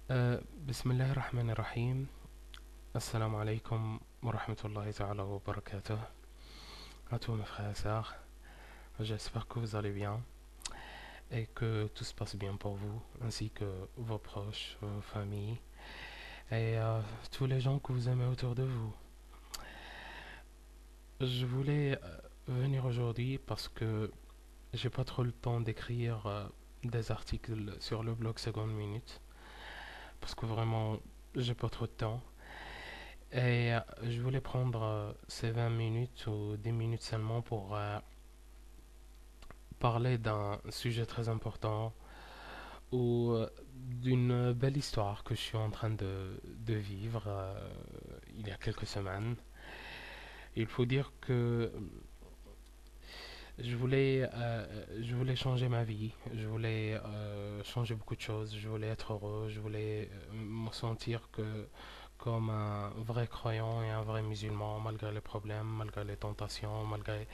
Bismillah ar-Rahman ar-Rahim. Assalamu alaikum wa rahmatullahi ta'ala wa barakatuh. À tous mes frères et sœurs, j'espère que vous allez bien et que tout se passe bien pour vous, ainsi que vos proches, vos familles et tous les gens que vous aimez autour de vous. Je voulais venir aujourd'hui parce que j'ai pas trop le temps d'écrire des articles sur le blog Seconde Minute, parce que vraiment j'ai pas trop de temps. Et je voulais prendre ces 20 minutes ou 10 minutes seulement pour parler d'un sujet très important ou d'une belle histoire que je suis en train de vivre il y a quelques semaines. Il faut dire que je voulais changer ma vie, je voulais changer beaucoup de choses, je voulais être heureux, je voulais me sentir comme un vrai croyant et un vrai musulman, malgré les problèmes, malgré les tentations, malgré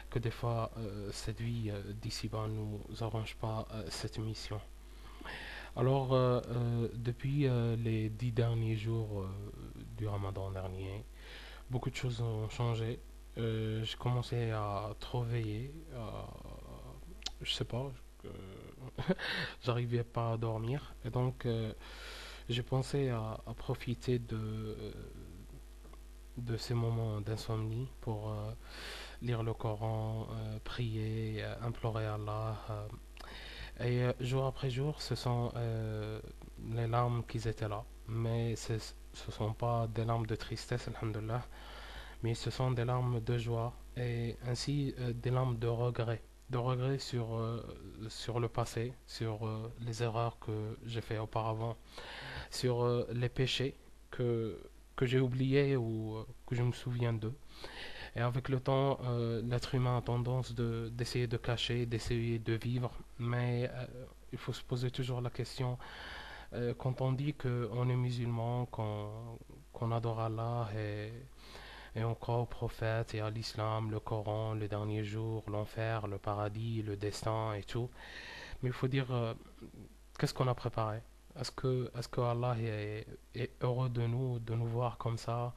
que des fois cette vie d'ici-bas ne nous arrange pas cette mission. Alors, depuis les 10 derniers jours du Ramadan dernier, beaucoup de choses ont changé. J'ai commencé à trop veiller, je sais pas, euh, j'arrivais pas à dormir. Et donc, j'ai pensé à profiter de ces moments d'insomnie pour lire le Coran, prier, implorer Allah. Et jour après jour, ce sont les larmes qui étaient là. Mais ce ne sont pas des larmes de tristesse, alhamdulillah, mais ce sont des larmes de joie et ainsi des larmes de regret. De regret sur le passé, sur les erreurs que j'ai fait auparavant, sur les péchés que, que j'ai oubliés ou que je me souviens d'eux. Et avec le temps, l'être humain a tendance d'essayer de cacher, d'essayer de vivre, mais il faut se poser toujours la question, quand on dit qu'on est musulman, qu'on adore Allah et on croit aux prophètes et à l'islam, le Coran, le dernier jour, l'enfer, le paradis, le destin et tout, mais il faut dire, qu'est-ce qu'on a préparé? Est-ce que Allah est heureux de nous voir comme ça,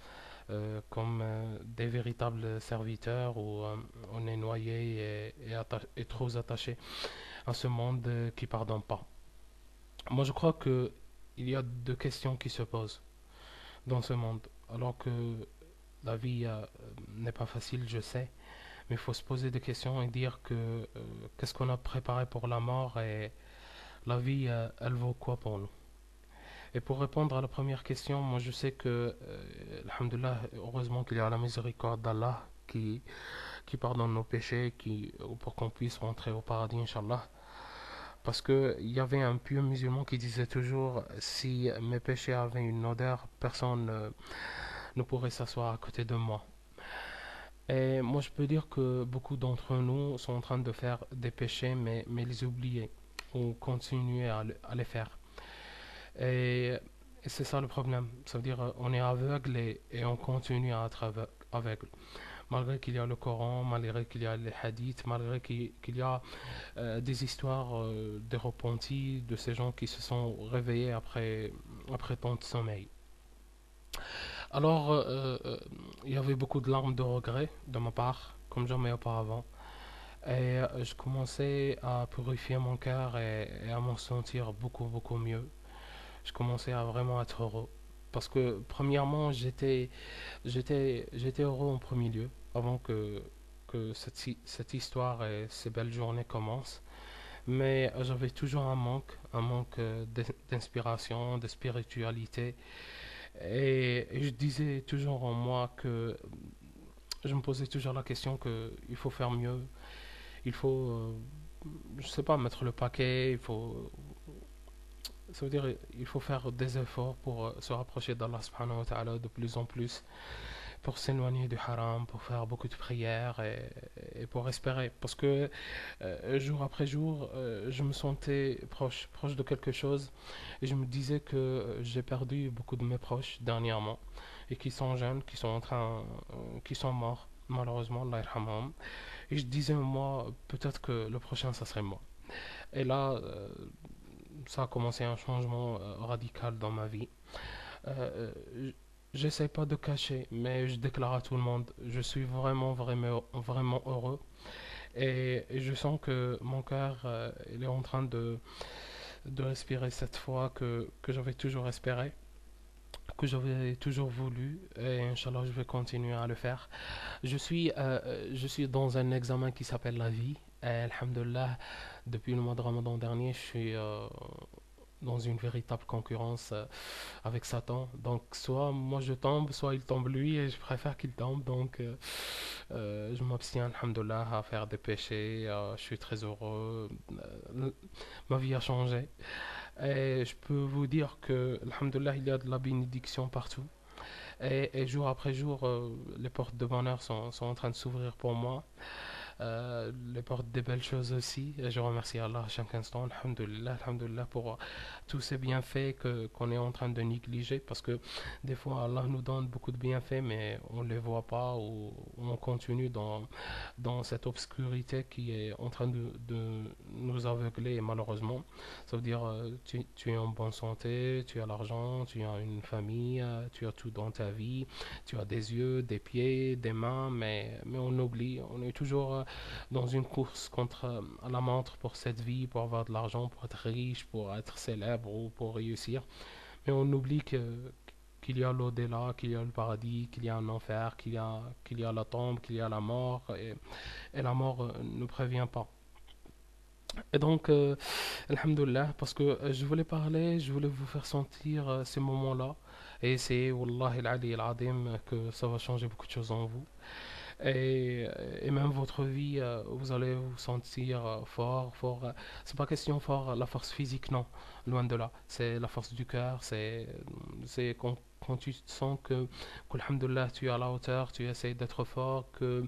comme des véritables serviteurs où on est noyé et trop attaché à ce monde qui pardonne pas. Moi, je crois que il y a deux questions qui se posent dans ce monde. Alors que la vie n'est pas facile, je sais, mais il faut se poser des questions et dire que qu'est-ce qu'on a préparé pour la mort et la vie, elle vaut quoi pour nous. Et pour répondre à la première question, moi je sais que, alhamdoulilah, heureusement qu'il y a la miséricorde d'Allah qui pardonne nos péchés, pour qu'on puisse rentrer au paradis, Inch'Allah. Parce qu'il y avait un pieux musulman qui disait toujours, si mes péchés avaient une odeur, personne ne pourrait s'asseoir à côté de moi. Et moi je peux dire que beaucoup d'entre nous sont en train de faire des péchés, mais les oublier ou continuer à les faire. Et, et c'est ça le problème. Ça veut dire on est aveugle et on continue à être aveugle. Malgré qu'il y a le Coran, malgré qu'il y a les hadiths, malgré qu'il y a des histoires des repentis, de ces gens qui se sont réveillés après tant de sommeil. Alors, il y avait beaucoup de larmes de regret de ma part, comme jamais auparavant. Et je commençais à purifier mon cœur et à m'en sentir beaucoup mieux. Je commençais à vraiment être heureux. Parce que, premièrement, j'étais heureux en premier lieu, avant que cette histoire et ces belles journées commencent. Mais j'avais toujours un manque d'inspiration, de spiritualité. Et je disais toujours en moi que je me posais toujours la question que il faut faire mieux, il faut, je sais pas, mettre le paquet, ça veut dire, il faut faire des efforts pour se rapprocher d'Allah subhanahu wa ta'ala de plus en plus, pour s'éloigner du haram, pour faire beaucoup de prières et pour espérer. Parce que jour après jour, je me sentais proche de quelque chose et je me disais que j'ai perdu beaucoup de mes proches dernièrement et qui sont jeunes, qui sont morts. Malheureusement, Allah yarhamhum. Et je disais moi, peut-être que le prochain, ça serait moi. Et là, ça a commencé un changement radical dans ma vie. Euh, euh, J'essaie pas de cacher, mais je déclare à tout le monde, je suis vraiment heureux. Et je sens que mon cœur, il est en train de respirer cette fois que j'avais toujours espéré, que j'avais toujours voulu. Et Inch'Allah, je vais continuer à le faire. Je suis dans un examen qui s'appelle la vie. Et Alhamdulillah, depuis le mois de Ramadan dernier, je suis dans une véritable concurrence avec Satan. Donc, soit moi je tombe, soit il tombe lui, et je préfère qu'il tombe. Donc, je m'abstiens, alhamdoulilah, à faire des péchés. Je suis très heureux. Ma vie a changé. Et je peux vous dire que, alhamdoulilah, il y a de la bénédiction partout. Et jour après jour, les portes de bonheur sont en train de s'ouvrir pour moi. Les portes des belles choses aussi. Et je remercie Allah à chaque instant, alhamdulillah, alhamdulillah pour tous ces bienfaits qu'on est en train de négliger parce que des fois Allah nous donne beaucoup de bienfaits mais on ne les voit pas ou on continue dans cette obscurité qui est en train de nous aveugler malheureusement. Ça veut dire tu es en bonne santé, tu as l'argent, tu as une famille, tu as tout dans ta vie, tu as des yeux, des pieds, des mains, mais on oublie, on est toujours dans une course contre la montre pour cette vie, pour avoir de l'argent, pour être riche, pour être célèbre ou pour réussir. Mais on oublie qu'il y a l'au-delà, qu'il y a le paradis, qu'il y a un enfer, qu'il y a la tombe, qu'il y a la mort, et la mort ne prévient pas. Et donc, alhamdoulilah, parce que je voulais parler, je voulais vous faire sentir ces moments-là, et c'est, Wallah al-Ali al-Adim, que ça va changer beaucoup de choses en vous. Et même votre vie, vous allez vous sentir fort. C'est pas question fort, la force physique, non, loin de là. C'est la force du cœur, c'est quand tu sens alhamdoulilah, tu es à la hauteur, tu essaies d'être fort, que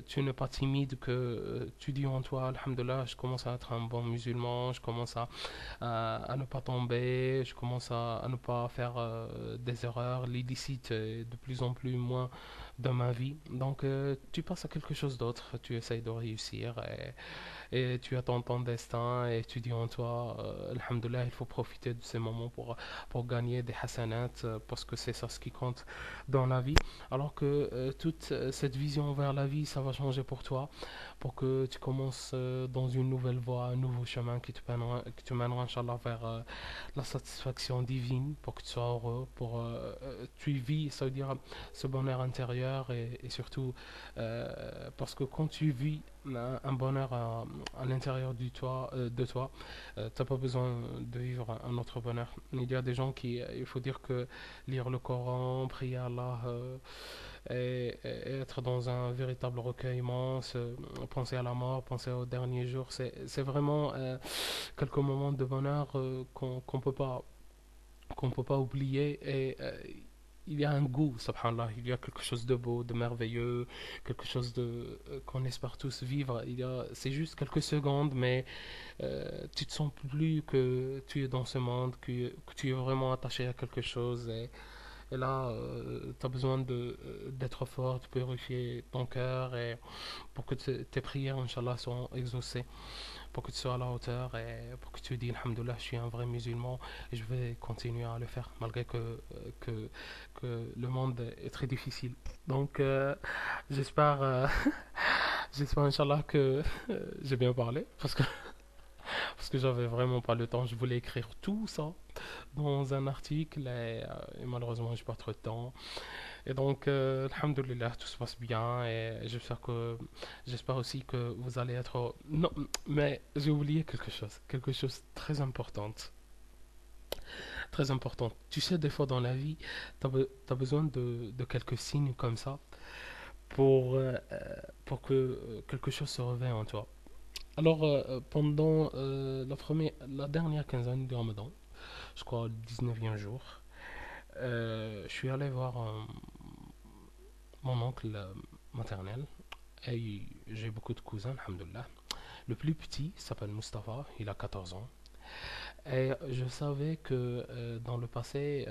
tu n'es pas timide, que tu dis en toi, alhamdoulilah, je commence à être un bon musulman, je commence à ne pas tomber, je commence à ne pas faire des erreurs, l'illicite est de plus en plus moins dans ma vie. Donc tu passes à quelque chose d'autre, tu essayes de réussir et tu attends ton destin et tu dis en toi, alhamdoulilah, il faut profiter de ces moments pour gagner des hasanats parce que c'est ça ce qui compte dans la vie. Alors que toute cette vision vers la vie, ça va changer pour toi, pour que tu commences dans une nouvelle voie, un nouveau chemin qui te mènera, Inch'Allah, vers la satisfaction divine, pour que tu sois heureux, pour tu vis, ça veut dire ce bonheur intérieur et surtout parce que quand tu vis un bonheur à l'intérieur de toi, t'as pas besoin de vivre un autre bonheur. Il y a des gens il faut dire que lire le Coran, prier à Allah et être dans un véritable recueillement, penser à la mort, penser au dernier jour, c'est vraiment quelques moments de bonheur qu'on peut pas oublier et il y a un goût, subhanallah, il y a quelque chose de beau, de merveilleux, quelque chose de qu'on espère tous vivre. C'est juste quelques secondes, mais tu te sens plus que tu es dans ce monde, que tu es vraiment attaché à quelque chose. Et là, tu as besoin d'être fort, de purifier ton cœur et pour que tes prières, Inch'Allah, soient exaucées, pour que tu sois à la hauteur et pour que tu dis, Alhamdoulilah, je suis un vrai musulman et je vais continuer à le faire malgré que, que le monde est très difficile. Donc, j'espère, j'espère, Inch'Allah, que j'ai bien parlé parce que j'avais vraiment pas le temps. Je voulais écrire tout ça dans un article et malheureusement, j'ai pas trop de temps. Et donc, alhamdoulilah, tout se passe bien et j'espère aussi que vous allez être. Non, mais j'ai oublié quelque chose de très important, très important. Tu sais, des fois dans la vie, t'as besoin de quelques signes comme ça pour, euh, euh, pour que quelque chose se réveille en toi. Alors, pendant la dernière quinzaine du Ramadan, je crois le 19e jour, je suis allé voir mon oncle maternel et j'ai beaucoup de cousins, alhamdoulilah. Le plus petit s'appelle Mustapha, il a 14 ans. Et je savais que dans le passé,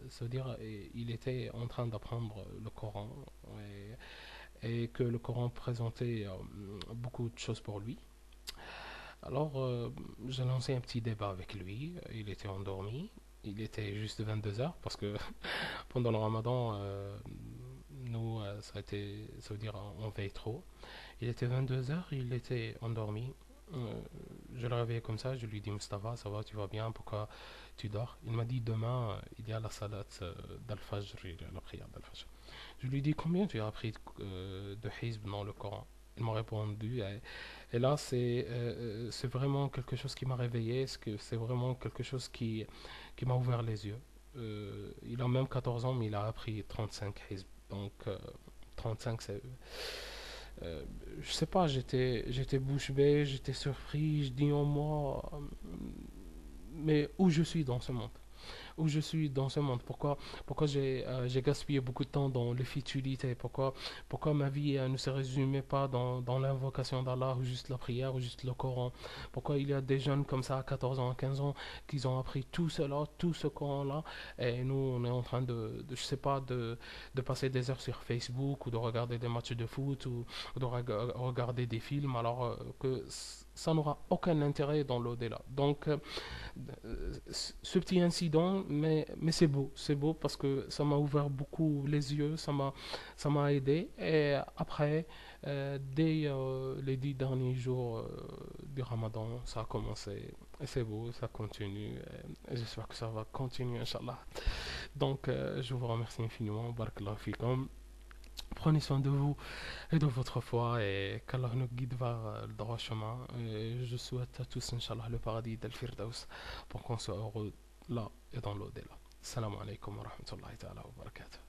ça veut dire, il était en train d'apprendre le Coran et que le Coran présentait beaucoup de choses pour lui. Alors, j'ai lancé un petit débat avec lui. Il était endormi. Il était juste 22 heures parce que pendant le ramadan, nous, ça veut dire on veille trop. Il était 22 heures, il était endormi. Euh, je le réveillais comme ça, je lui dis Mustafa, ça va, tu vas bien, pourquoi tu dors? Il m'a dit demain, il y a la salat d'Al-Fajr, il y a la prière d'Al-Fajr. Je lui dis combien tu as appris de hizb dans le Coran? Il m'a répondu, et là c'est vraiment quelque chose qui m'a réveillé, c'est vraiment quelque chose qui m'a ouvert les yeux. Il a même 14 ans, mais il a appris 35 hizb. Donc 35, euh, je sais pas, j'étais bouche bée, j'étais surpris, je dis en moi, mais où je suis dans ce monde? Où je suis dans ce monde? Pourquoi j'ai gaspillé beaucoup de temps dans les futilités? Pourquoi ma vie ne se résumait pas dans l'invocation d'Allah, ou juste la prière, ou juste le Coran? Pourquoi il y a des jeunes comme ça à 14 ans, à 15 ans, qui ont appris tout cela, tout ce Coran-là, et nous, on est en train je sais pas, de passer des heures sur Facebook, ou de regarder des matchs de foot, ou de regarder des films, alors que ça n'aura aucun intérêt dans l'au-delà. Donc, ce petit incident, mais c'est beau parce que ça m'a ouvert beaucoup les yeux, ça m'a aidé. Et après, dès les 10 derniers jours du Ramadan, ça a commencé. Et c'est beau, ça continue. Et j'espère que ça va continuer, Inch'Allah. Donc, je vous remercie infiniment. Barakallahu fikum. Prenez soin de vous et de votre foi et qu'Allah nous guide vers le droit chemin. Et je souhaite à tous, Inch'Allah, le paradis d'Al-Firdaus pour qu'on soit heureux là et dans l'au-delà. Salam alaikum wa rahmatullahi ta'ala wa barakatuh.